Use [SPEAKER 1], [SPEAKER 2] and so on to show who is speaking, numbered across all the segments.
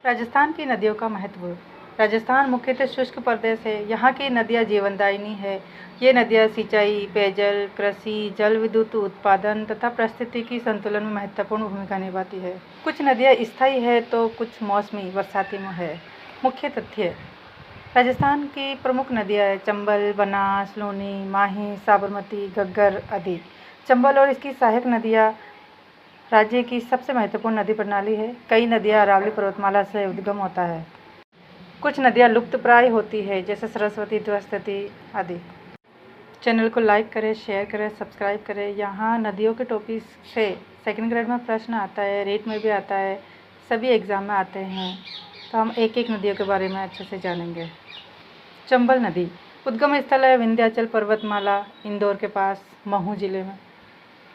[SPEAKER 1] राजस्थान की नदियों का महत्व। राजस्थान मुख्यतः शुष्क प्रदेश है। यहाँ की नदियाँ जीवनदायिनी है। ये नदियाँ सिंचाई, पेयजल, कृषि, जल विद्युत उत्पादन तथा पारिस्थितिकी संतुलन में महत्वपूर्ण भूमिका निभाती है। कुछ नदियाँ स्थायी है तो कुछ मौसमी बरसाती में है। मुख्य तथ्य: राजस्थान की प्रमुख नदियाँ हैं चंबल, बनास, लूनी, माही, साबरमती, घग्गर आदि। चंबल और इसकी सहायक नदियाँ राज्य की सबसे महत्वपूर्ण नदी प्रणाली है। कई नदियाँ अरावली पर्वतमाला से उद्गम होता है। कुछ नदियाँ लुप्तप्राय होती है जैसे सरस्वती, द्वस्तती आदि। चैनल को लाइक करें, शेयर करें, सब्सक्राइब करें। यहाँ नदियों के टॉपिक से सेकंड ग्रेड में प्रश्न आता है, रेट में भी आता है, सभी एग्जाम में आते हैं, तो हम एक एक नदियों के बारे में अच्छे से जानेंगे। चंबल नदी उद्गम स्थल है विंध्याचल पर्वतमाला, इंदौर के पास, महू जिले में।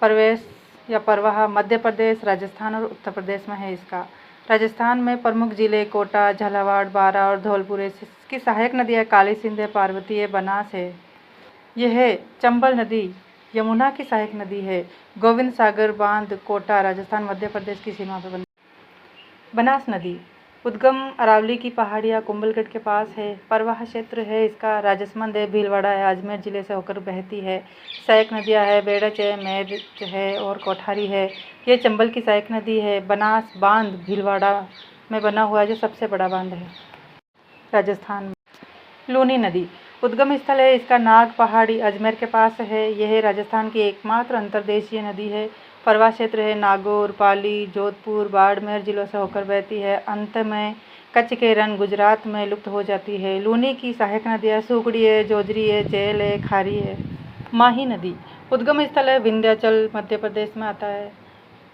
[SPEAKER 1] प्रवेश या प्रवाह मध्य प्रदेश, राजस्थान और उत्तर प्रदेश में है इसका। राजस्थान में प्रमुख जिले कोटा, झालावाड़, बारां और धौलपुर है। इसकी सहायक नदियाँ काली सिंध है, पार्वती है, बनास है। यह है चंबल नदी यमुना की सहायक नदी है। गोविंद सागर बांध कोटा, राजस्थान मध्य प्रदेश की सीमा पर बनी। बनास नदी उद्गम अरावली की पहाड़ियाँ कुंभलगढ़ के पास है। प्रवाह क्षेत्र है इसका राजसमंद है, भीलवाड़ा है, अजमेर जिले से होकर बहती है। सहायक नदियाँ है बेड़च है, मेरठ है और कोठारी है। ये चंबल की सहायक नदी है। बनास बांध भीलवाड़ा में बना हुआ है जो सबसे बड़ा बांध है राजस्थान में। लूनी नदी उद्गम स्थल है इसका नाग पहाड़ी, अजमेर के पास है। यह राजस्थान की एकमात्र अंतर्देशीय नदी है। प्रवाह क्षेत्र है नागौर, पाली, जोधपुर, बाड़मेर जिलों से होकर बहती है। अंत में कच्छ के रण गुजरात में लुप्त हो जाती है। लूनी की सहायक नदियाँ सुगड़ी है, जोजरी है, चेल है, खारी है। माही नदी उद्गम स्थल है विंध्याचल, मध्य प्रदेश में आता है।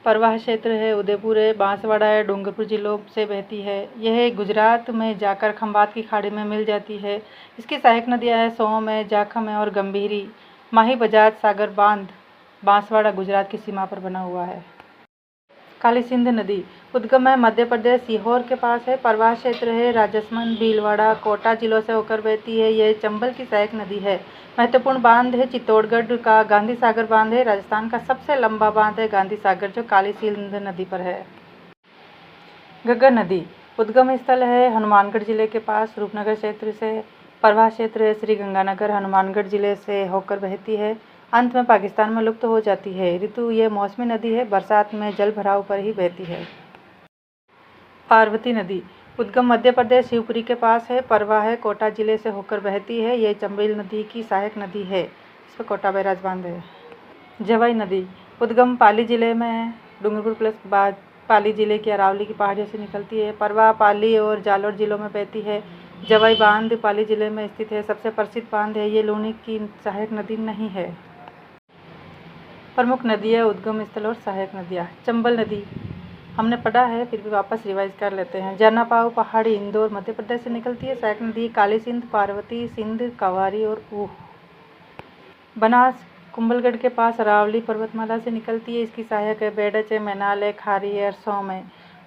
[SPEAKER 1] प्रवाह क्षेत्र है उदयपुर है, बांसवाड़ा है, डूंगरपुर जिलों से बहती है। यह गुजरात में जाकर खंबात की खाड़ी में मिल जाती है। इसकी सहायक नदियाँ हैं सोम है, जाखम है और गंभीरी। माही बजाज सागर बांध बांसवाड़ा गुजरात की सीमा पर बना हुआ है। काली सिंध नदी उद्गम है मध्य प्रदेश, सीहोर के पास है। प्रवाह क्षेत्र है राजसमंद, भीलवाड़ा, कोटा जिलों से होकर बहती है। यह चंबल की सहायक नदी है। महत्वपूर्ण बांध है चित्तौड़गढ़ का गांधी सागर बांध है। राजस्थान का सबसे लंबा बांध है गांधी सागर जो काली सिंध नदी पर है। घग्गर नदी उद्गम स्थल है हनुमानगढ़ जिले के पास, रूपनगर क्षेत्र से। प्रवाह क्षेत्र है श्री गंगानगर, हनुमानगढ़ जिले से होकर बहती है। अंत में पाकिस्तान में लुप्त हो जाती है। ऋतु ये मौसमी नदी है, बरसात में जल भराव पर ही बहती है। पार्वती नदी उद्गम मध्य प्रदेश, शिवपुरी के पास है। प्रवाह है कोटा जिले से होकर बहती है। ये चंबल नदी की सहायक नदी है। इस पर कोटा बैराज बांध है। जवाई नदी उद्गम पाली जिले में है। डूंगरपुर प्लस बाद पाली जिले की अरावली की पहाड़ियों से निकलती है। प्रवाह पाली और जालोर जिलों में बहती है। जवाई बांध पाली जिले में स्थित है, सबसे प्रसिद्ध बांध है। ये लूनी की सहायक नदी नहीं है। प्रमुख नदियाँ, उद्गम स्थल और सहायक नदियाँ। चंबल नदी हमने पढ़ा है, फिर भी वापस रिवाइज कर लेते हैं। जरनापाव पहाड़ी इंदौर मध्य प्रदेश से निकलती है। सहायक नदी काली सिंध, पार्वती, सिंध, कावारी और ऊह। बनास कुंभलगढ़ के पास अरावली पर्वतमाला से निकलती है। इसकी सहायक है बेड़च है, मैनाल है, खारी है और सोम है।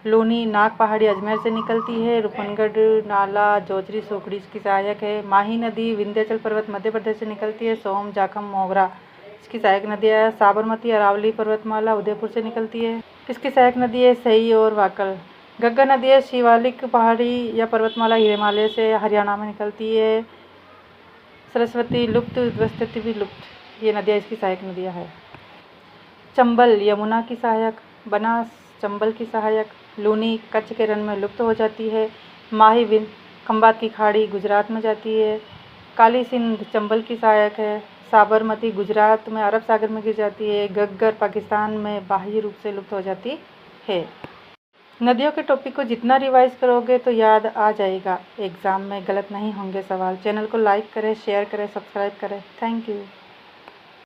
[SPEAKER 1] लूनी नाग पहाड़ी अजमेर से निकलती है। रूपनगढ़, नाला, जोजरी, सोकड़ी इसकी सहायक है। माही नदी विंध्याचल पर्वत मध्य प्रदेश से निकलती है। सोम, जाखम, मोगरा इसकी सहायक नदियाँ है। साबरमती अरावली पर्वतमाला उदयपुर से निकलती है। इसकी सहायक नदी है सही और वाकल। घग्गर नदी है शिवालिक पहाड़ी या पर्वतमाला हिमालय से हरियाणा में निकलती है। सरस्वती लुप्त, द्वस्तती भी लुप्त, ये नदियाँ इसकी सहायक नदियाँ है। चंबल यमुना की सहायक, बनास चंबल की सहायक, लूनी कच्छ के रण में लुप्त हो जाती है। माही खंबात की खाड़ी गुजरात में जाती है। काली सिंध चंबल की सहायक है। साबरमती गुजरात में अरब सागर में गिर जाती है। घग्गर पाकिस्तान में बाह्य रूप से लुप्त हो जाती है। नदियों के टॉपिक को जितना रिवाइज करोगे तो याद आ जाएगा, एग्ज़ाम में गलत नहीं होंगे सवाल। चैनल को लाइक करें, शेयर करें, सब्सक्राइब करें। Thank you.